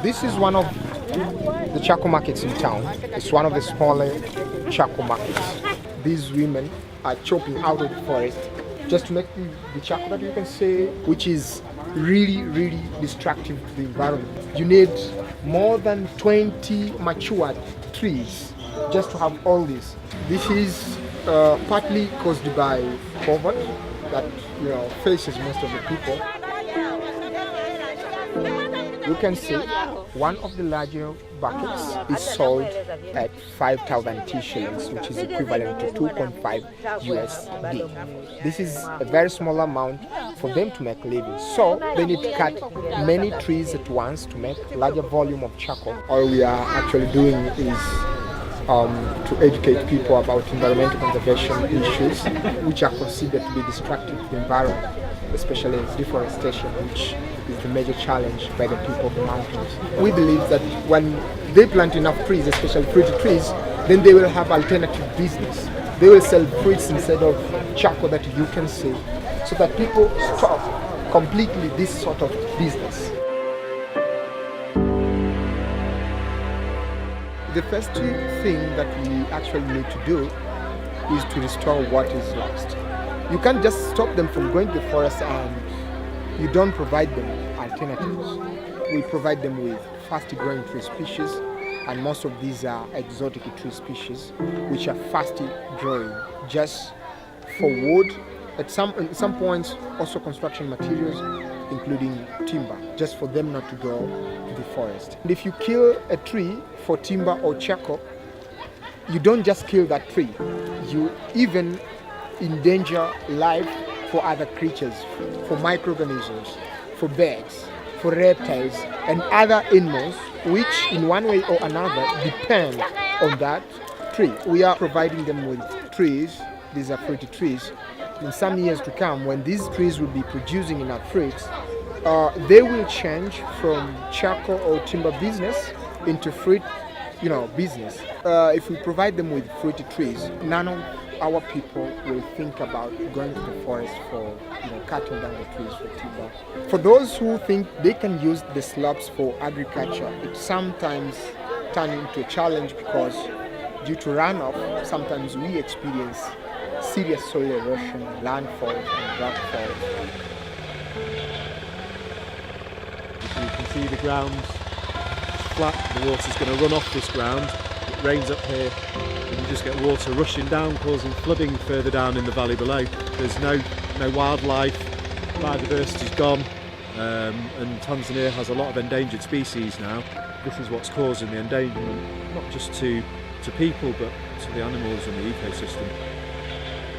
This is one of the charcoal markets in town. It's one of the smaller charcoal markets. These women are chopping out of the forest just to make the charcoal that you can see, which is really destructive to the environment. You need more than 20 matured trees just to have all this. This is partly caused by poverty that faces most of the people. You can see one of the larger buckets is sold at 5,000 shillings, which is equivalent to 2.5 USD. This is a very small amount for them to make a living. So they need to cut many trees at once to make a larger volume of charcoal. All we are actually doing is to educate people about environmental conservation issues, which are considered to be destructive to the environment, especially deforestation, which is the major challenge by the people of the mountains. We believe that when they plant enough trees, especially fruity trees, then they will have alternative business. They will sell fruits instead of charcoal that you can see, so that people stop completely this sort of business. The first thing that we actually need to do is to restore what is lost. You can't just stop them from going to the forest and you don't provide them alternatives. We provide them with fast-growing tree species, and most of these are exotic tree species which are fast-growing just for wood. At some points also construction materials, including timber, just for them not to go to the forest. And if you kill a tree for timber or charcoal, you don't just kill that tree, you even endanger life for other creatures, for microorganisms, for birds, for reptiles and other animals which in one way or another depend on that tree. We are providing them with trees. These are fruity trees. In some years to come, when these trees will be producing enough fruits, they will change from charcoal or timber business into fruit business. If we provide them with fruity trees, none of our people will think about going to the forest for cutting down the trees for timber. For those who think they can use the slopes for agriculture, it sometimes turns into a challenge because due to runoff, sometimes we experience serious soil erosion, landfall and rockfall. You can see the ground is flat, the water's going to run off this ground. It rains up here and you just get water rushing down, causing flooding further down in the valley below. There's no wildlife, biodiversity's gone, and Tanzania has a lot of endangered species now. This is what's causing the endangerment, not just to people but to the animals and the ecosystem.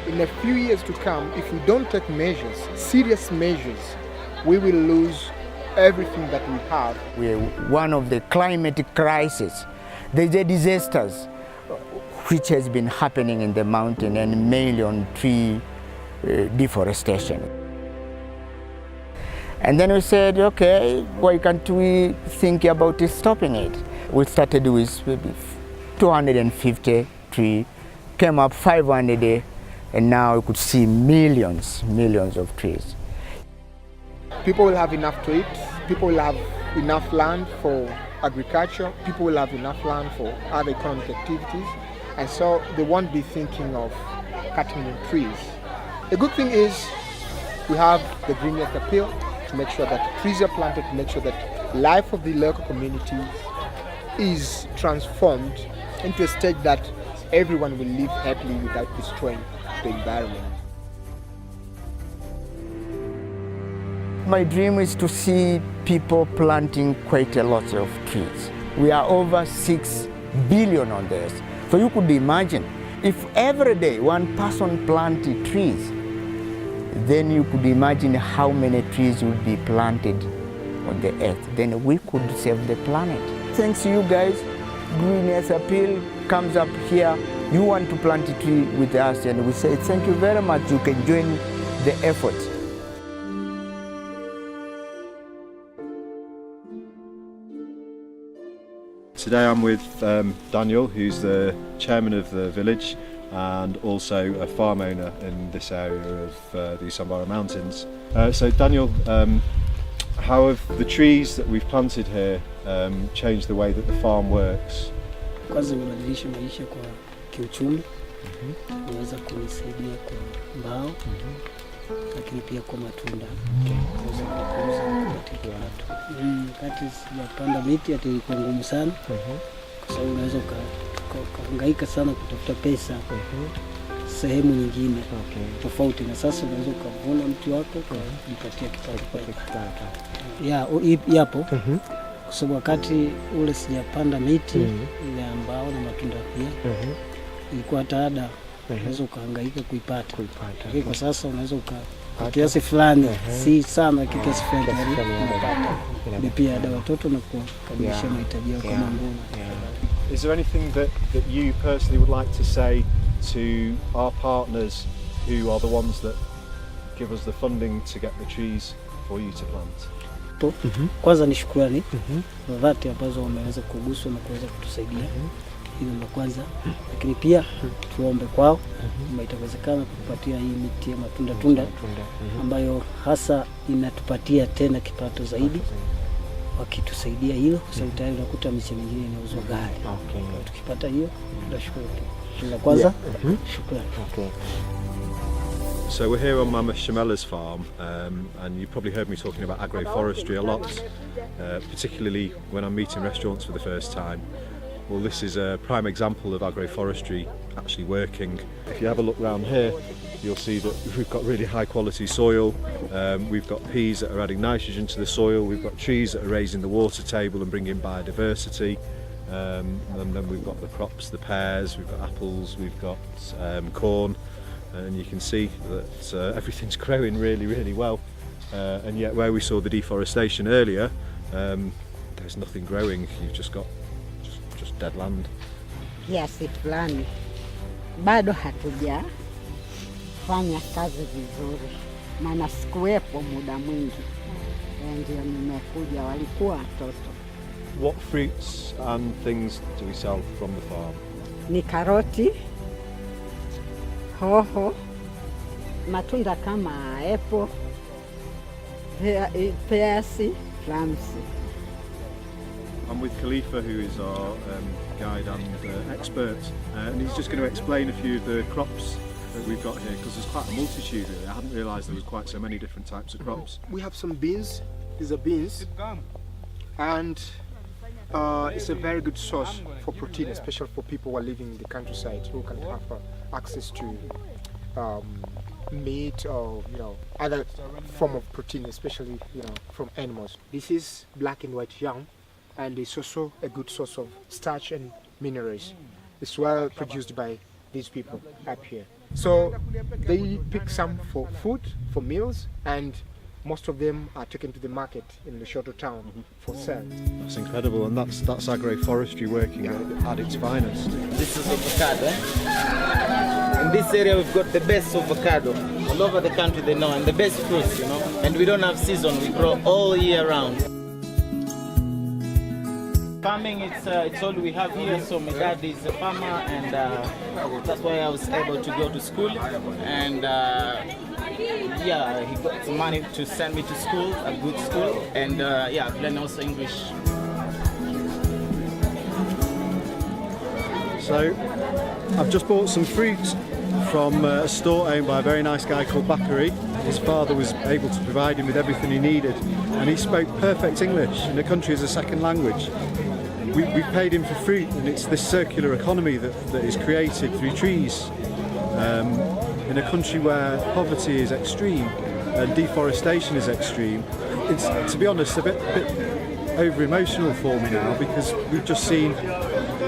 In a few years to come, if we don't take measures, serious measures, we will lose everything that we have. We are one of the climatic crises. There's a disasters which has been happening in the mountain and mainly on tree deforestation. And then we said, okay, why can't we think about stopping it? We started with maybe 250 trees, came up 500, and now you could see millions of trees. People will have enough to eat, people will have enough land for agriculture, people will have enough land for other economic activities, and so they won't be thinking of cutting the trees. The good thing is we have the Green Earth Appeal to make sure that trees are planted, to make sure that life of the local community is transformed into a state that everyone will live happily without destroying the environment. My dream is to see people planting quite a lot of trees. We are over 6 billion on this. So you could imagine, if every day one person planted trees, then you could imagine how many trees would be planted on the earth. Then we could save the planet. Thanks to you guys, Green Earth Appeal comes up here. You want to plant a tree with us, and we say thank you very much. You can join the effort. Today I'm with Daniel, who's the chairman of the village and also a farm owner in this area of the Usambara Mountains. So Daniel, how have the trees that we've planted here changed the way that the farm works? Kwanza imebadilisha maisha kwa kiuchumi. Inaweza kunisaidia kwa mbao, lakini pia kwa matunda. Naweza kuuza kupata kipato. Wakati sijapanda miti hata ilikuwa ngumu sana. Kwa sababu unaweza ukahangaika sana kutafuta pesa sehemu nyingine tofauti, na sasa unaweza ukavuna mti wako ukajipatia kipato. Yapo. Kwa sababu wakati ule sijapanda miti ile ambao na matunda pia ilikuwa hata ada unaweza ukahangaika kuipata. Lakini kwa sasa unaweza kwa kiasi fulani, si sana kiasi fulani unapata. Pia ada watoto na kukamilisha mahitaji yako kama nguo. Is there anything that you personally would like to say to our partners who are the ones that give us the funding to get the trees for you to plant? Kwanza ni shukrani za dhati ambazo wameweza kuguswa na kuweza kutusaidia. Hilo la kwanza, lakini pia tuombe kwao kama itawezekana kutupatia hii miti ya matunda ambayo hasa inatupatia tena kipato zaidi. Wakitusaidia hilo, kwa sababu tayari unakuta miche mingine inauzwa ghali. Tukipata hiyo tunashukuru. La kwanza shukrani. So we're here on Mama Shamela's farm, and you probably heard me talking about agroforestry a lot, particularly when I'm meeting restaurants for the first time. Well, this is a prime example of agroforestry actually working. If you have a look around here, you'll see that we've got really high quality soil. We've got peas that are adding nitrogen to the soil. We've got trees that are raising the water table and bringing biodiversity. And then we've got the crops, the pears, we've got apples, we've got corn. And you can see that everything's growing really, really well. And yet where we saw the deforestation earlier, there's nothing growing. You've just got just dead land. Kiasi fulani bado hatujafanya kazi vizuri, maana sikuwepo muda mwingi, ndio nimekuja, walikuwa watoto. What fruits and things do we sell from the farm? Ni karoti, hoho, matunda kama apple, pears, plums. I'm with Khalifa, who is our guide and expert, and he's just going to explain a few of the crops that we've got here, because there's quite a multitude really. I hadn't realised there was quite so many different types of crops. We have some beans. These are beans, and it's a very good source for protein, especially for people who are living in the countryside who can have access to meat or other form of protein, especially from animals. This is black and white yam, and it's also a good source of starch and minerals. It's well produced by these people up here. So they pick some for food, for meals, and most of them are taken to the market in the shorter town for sale. That's incredible, and that's agroforestry working at its finest. This is avocado. In this area we've got the best avocado. All over the country they know, and the best fruits, And we don't have season, we grow all year round. Farming, it's all we have here. So my dad is a farmer, and that's why I was able to go to school. And he got some money to send me to school, a good school, and learn also English. So I've just bought some fruit from a store owned by a very nice guy called Bakary. His father was able to provide him with everything he needed, and he spoke perfect English in a country as a second language. We paid him for fruit, and it's this circular economy that is created through trees. In a country where poverty is extreme and deforestation is extreme, it's, to be honest, a bit over-emotional for me now, because we've just seen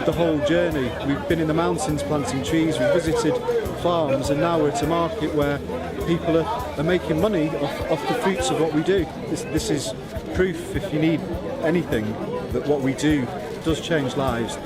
the whole journey. We've been in the mountains planting trees, we've visited farms, and now we're at a market where people are making money off the fruits of what we do. This is proof, if you need anything, that what we do does change lives.